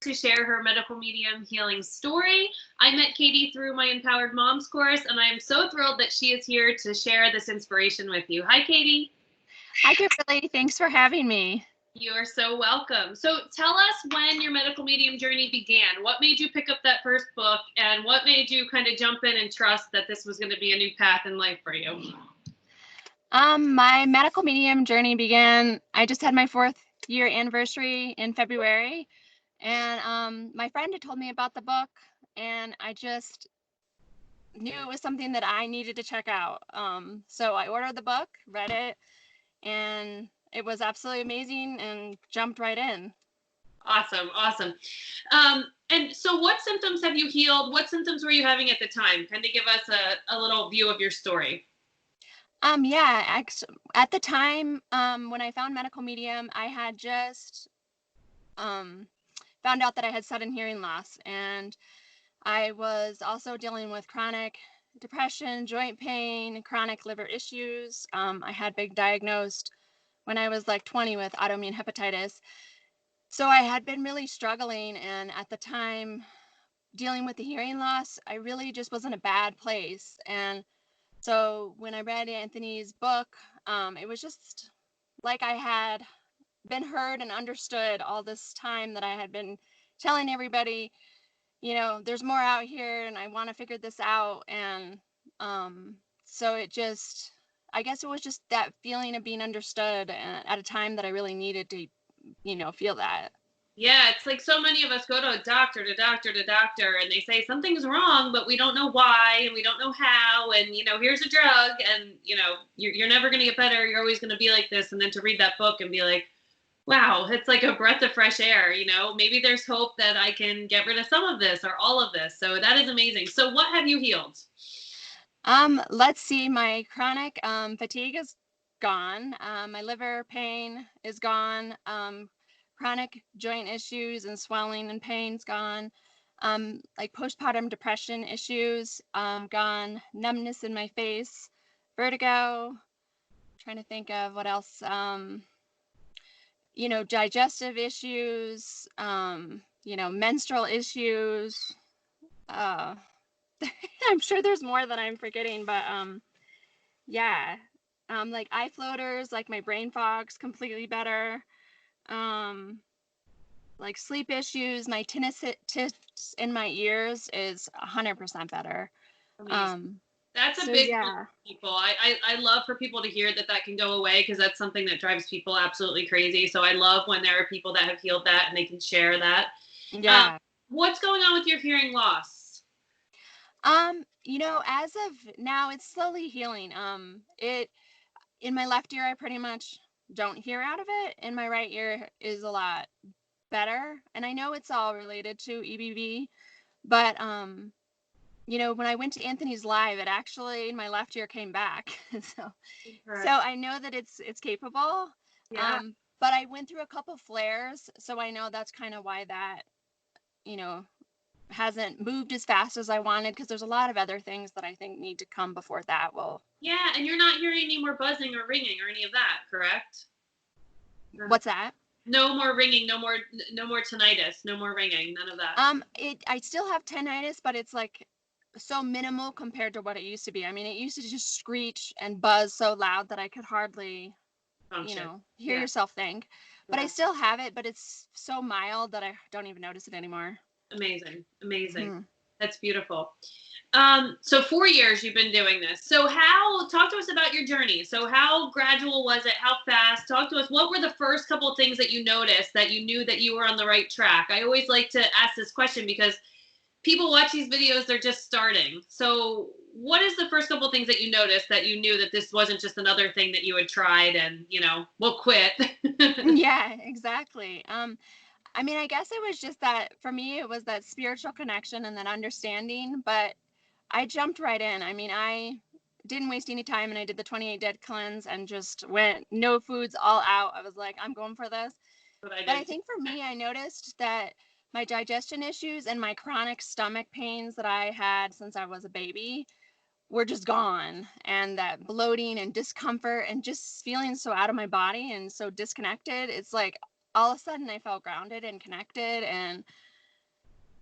to share her medical medium healing story. I met Katie through my Empowered Moms course, and I am so thrilled that she is here to share this inspiration with you. Hi, Katie. Hi, Kimberly. Thanks for having me. You are so welcome. So tell us when your medical medium journey began. What made you pick up that first book, and what made you kind of jump in and trust that this was going to be a new path in life for you? My medical medium journey began, I just had my 4th year anniversary in February, and my friend had told me about the book, and I just knew it was something that I needed to check out. So I ordered the book, read it, and it was absolutely amazing and jumped right in. Awesome. Awesome. And so what symptoms have you healed? What symptoms were you having at the time? Kind of give us a little view of your story. Yeah, at the time, when I found medical medium, I had just found out that I had sudden hearing loss, and I was also dealing with chronic depression, joint pain, chronic liver issues. I had been diagnosed when I was like 20 with autoimmune hepatitis. So I had been really struggling, and at the time, dealing with the hearing loss, I really just was in a bad place. And so when I read Anthony's book, it was just like I had been heard and understood all this time that I had been telling everybody, there's more out here and I want to figure this out. And so I guess it was just that feeling of being understood at a time that I really needed to, feel that. Yeah, it's like so many of us go to a doctor, and they say something's wrong, but we don't know why, and we don't know how, and, here's a drug, and, you're never going to get better. You're always going to be like this. And then to read that book and be like, wow, it's like a breath of fresh air, maybe there's hope that I can get rid of some of this or all of this. So that is amazing. So what have you healed? Let's see, my chronic fatigue is gone. My liver pain is gone. Chronic joint issues and swelling and pain's gone. Like postpartum depression issues, gone. Numbness in my face, vertigo. Trying to think of what else. Digestive issues, menstrual issues. I'm sure there's more that I'm forgetting, but yeah. Like eye floaters, like my brain fog's completely better. Like sleep issues, my tinnitus in my ears is 100% better. Amazing. That's a So big one yeah. for people. I love for people to hear that can go away, because that's something that drives people absolutely crazy. So I love when there are people that have healed that and they can share that. Yeah. What's going on with your hearing loss? As of now, it's slowly healing. In my left ear, I pretty much don't hear out of it. In my right ear is a lot better. And I know it's all related to EBV, but when I went to Anthony's live, it actually, my left ear came back. so I know that it's capable. Yeah. But I went through a couple flares, so I know that's kind of why that, hasn't moved as fast as I wanted, because there's a lot of other things that I think need to come before that will. Yeah, and you're not hearing any more buzzing or ringing or any of that, correct? What's that? No more ringing, no more tinnitus, no more ringing, none of that. I still have tinnitus, but it's like so minimal compared to what it used to be. I mean, it used to just screech and buzz so loud that I could hardly, Function. hear yourself think. But I still have it, but it's so mild that I don't even notice it anymore. Amazing. Mm-hmm. That's beautiful. So 4 years you've been doing this. So talk to us about your journey. So how gradual was it? How fast? Talk to us. What were the first couple of things that you noticed that you knew that you were on the right track? I always like to ask this question because people watch these videos, they're just starting. So what is the first couple of things that you noticed that you knew that this wasn't just another thing that you had tried and, we'll quit? Yeah, exactly. I mean, I guess it was just that for me, it was that spiritual connection and that understanding, but I jumped right in. I mean, I didn't waste any time, and I did the 28 dead cleanse and just went no foods all out. I was like, I'm going for this. But I think for me, I noticed that my digestion issues and my chronic stomach pains that I had since I was a baby were just gone, and that bloating and discomfort and just feeling so out of my body and so disconnected. It's like all of a sudden I felt grounded and connected, and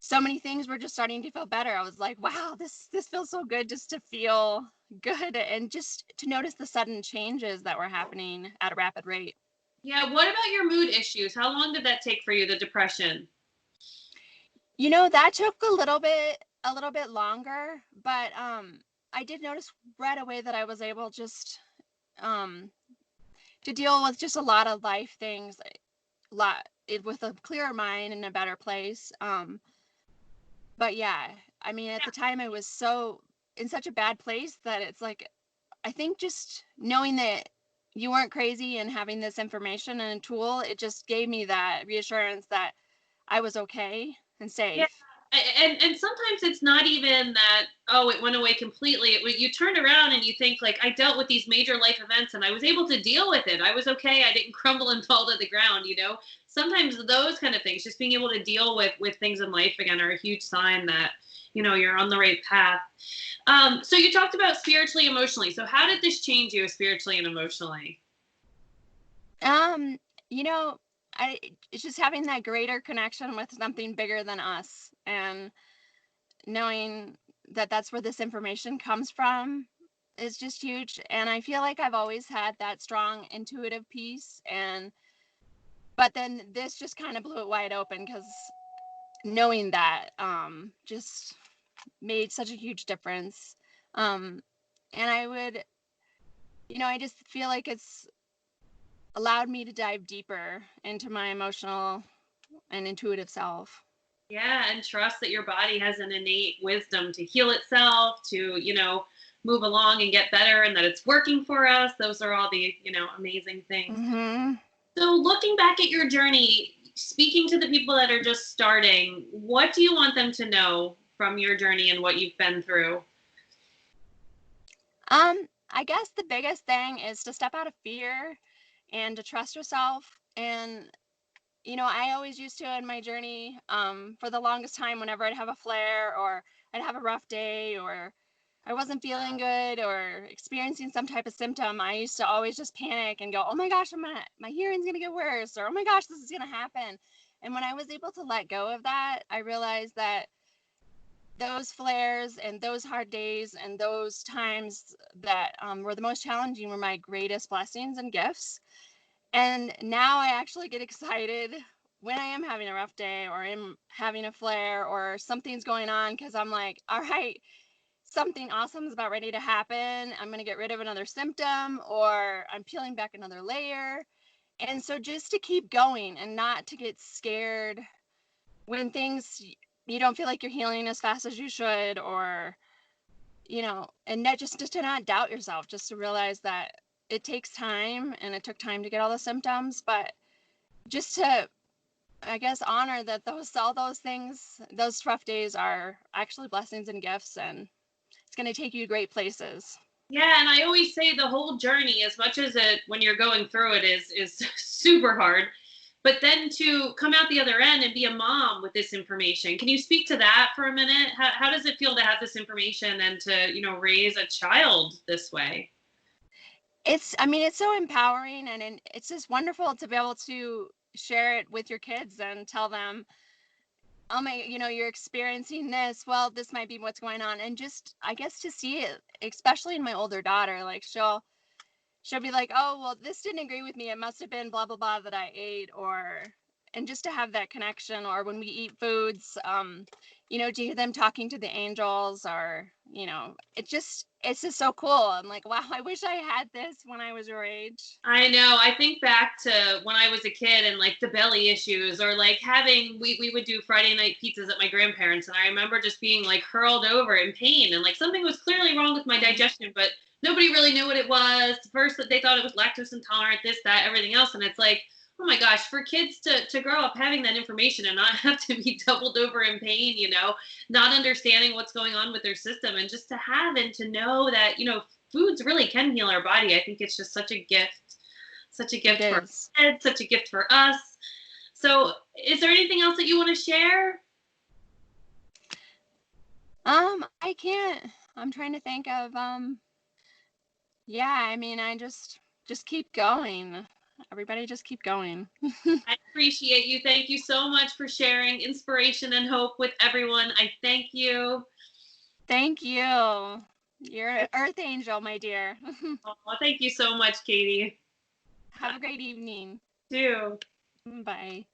so many things were just starting to feel better. I was like, wow, this feels so good just to feel good and just to notice the sudden changes that were happening at a rapid rate. Yeah, what about your mood issues? How long did that take for you, the depression? That took a little bit longer, but I did notice right away that I was able just um to deal with just a lot of life things, with a clearer mind and a better place. But yeah, I mean, at the time I was so in such a bad place that it's like, I think just knowing that you weren't crazy and having this information and a tool, it just gave me that reassurance that I was okay and Yeah. safe. And sometimes it's not even that, oh, it went away completely. You turn around and you think, like, I dealt with these major life events and I was able to deal with it. I was okay. I didn't crumble and fall to the ground, you know? Sometimes those kind of things, just being able to deal with things in life again, are a huge sign that, you're on the right path. So you talked about spiritually, emotionally. So how did this change you spiritually and emotionally? Um, you know, it's just having that greater connection with something bigger than us and knowing that that's where this information comes from is just huge. And I feel like I've always had that strong intuitive piece, but then this just kind of blew it wide open because knowing that just made such a huge difference. Um, and I just feel like it's allowed me to dive deeper into my emotional and intuitive self. Yeah, and trust that your body has an innate wisdom to heal itself, to, move along and get better, and that it's working for us. Those are all the, amazing things. Hmm. So, looking back at your journey, speaking to the people that are just starting, what do you want them to know from your journey and what you've been through? I guess the biggest thing is to step out of fear and to trust yourself. And I always used to in my journey, for the longest time, whenever I'd have a flare or I'd have a rough day or I wasn't feeling good or experiencing some type of symptom, I used to always just panic and go, "Oh my gosh, my hearing's gonna get worse," or "Oh my gosh, this is gonna happen." And when I was able to let go of that, I realized that those flares and those hard days and those times that were the most challenging were my greatest blessings and gifts. And now I actually get excited when I am having a rough day or am having a flare or something's going on because I'm like, all right, something awesome is about ready to happen. I'm going to get rid of another symptom or I'm peeling back another layer. And so just to keep going and not to get scared when you don't feel like you're healing as fast as you should, or and that just to not doubt yourself, just to realize that it takes time and it took time to get all the symptoms, but just to, I guess, honor that all those things, those rough days are actually blessings and gifts, and it's going to take you to great places. Yeah, and I always say the whole journey, as much as it when you're going through it is super hard, but then to come out the other end and be a mom with this information. Can you speak to that for a minute? How does it feel to have this information and to, raise a child this way? I mean, it's so empowering, and it's just wonderful to be able to share it with your kids and tell them, oh my, you're experiencing this. Well, this might be what's going on. And just, I guess, to see it, especially in my older daughter, like she'll be like, oh, well, this didn't agree with me. It must have been blah, blah, blah that I ate, and just to have that connection, or when we eat foods, to hear them talking to the angels, or, it's just so cool. I'm like, wow, I wish I had this when I was your age. I know. I think back to when I was a kid and like the belly issues, or like we would do Friday night pizzas at my grandparents. And I remember just being like hurled over in pain, and like something was clearly wrong with my digestion, but nobody really knew what it was. First, that they thought it was lactose intolerant, this, that, everything else. And it's like, oh my gosh, for kids to grow up having that information and not have to be doubled over in pain, not understanding what's going on with their system, and just to have and to know that, foods really can heal our body. I think it's just such a It gift for our is. kids, such a gift for us. So, is there anything else that you want to share? I can't. I'm trying to think of yeah, I mean, I just keep going. everybody just keep going. I appreciate you. Thank you so much for sharing inspiration and hope with everyone. I thank you. Thank you. You're an earth angel, my dear. Oh, thank you so much, Katie. Have a great evening. You too. Bye.